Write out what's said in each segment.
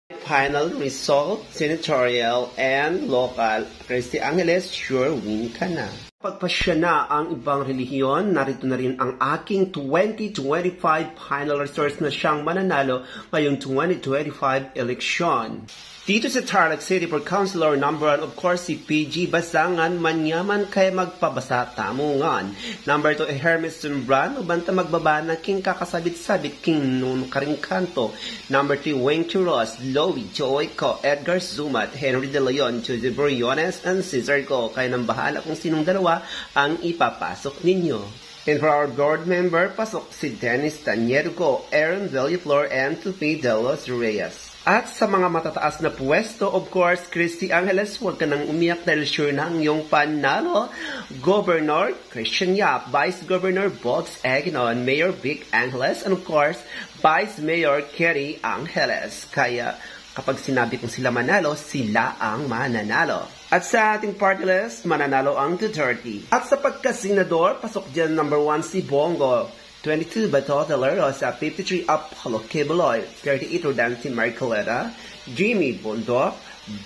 Final result, senatorial and local, Christy Angeles, sure win ka na. Pagpasya na ang ibang relihiyon, narito na rin ang aking 2025 final results na siyang mananalo ngayong 2025 eleksyon. Dito sa Tarlac City for Councilor number 1, of course, si PG Basangan, manyaman kaya magpabasa tamungan. Number 2, Hermes Sumbran, ubanta magbaba na king kakasabit-sabit king nun karing kanto. Number 3, Wayne Churos, Lowy, Joey Ko, Edgar Zumat, Henry De Leon, Jose Briones, and Cesar Ko. Kaya nang bahala kung sinong dalawa ang ipapasok ninyo. And for our board member, pasok si Dennis Taniergo, Aaron Villaflor, and Tupi De Los Reyes. At sa mga matataas na pwesto, of course, Christy Angeles, huwag ka nang umiyak dahil sure na ang iyong panalo. Governor Christian Yap, Vice Governor Bogs Aguinon, Mayor Vic Angeles, and of course, Vice Mayor Kerry Angeles. Kaya kapag sinabi kong sila manalo, sila ang mananalo. At sa ating party list, mananalo ang Duterte. At sa pagkasenador, pasok dyan number 1 si Bongo. 22 Bato de la Rosa, 53 Apollo Quiboloy, 38 Rodante Marcoleta, Jimmy Bondok,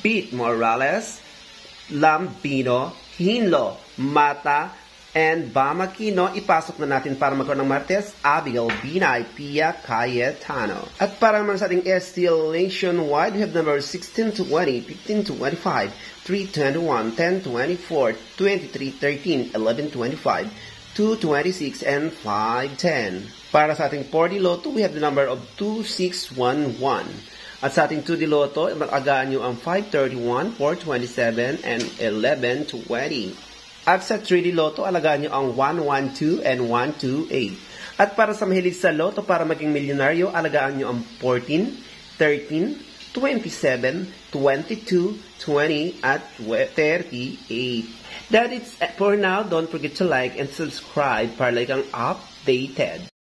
Beat Morales, Lambino, Hinlo, Mata, and Bamakino. Ipasok na natin para magkaroon ng Martes, Abigail Binay, Pia Cayetano. At para naman sa ating STL nationwide, we have number 16 to 20, 15 to 25, 321, 10 24, 23 13, 11 25, 226 and 510. Para sa ating 4D Lotto, we have the number of 2611. At sa ating 2D Lotto, mag-agaan nyo ang 531, 427, and 1120. At sa 3D Lotto, alagaan nyo ang 112 and 128. At para sa mahilig sa Lotto, para maging milyonaryo, alagaan nyo ang 14, 13, 27, 22, 20, at 38. That is for now. Don't forget to like and subscribe para like ang updated.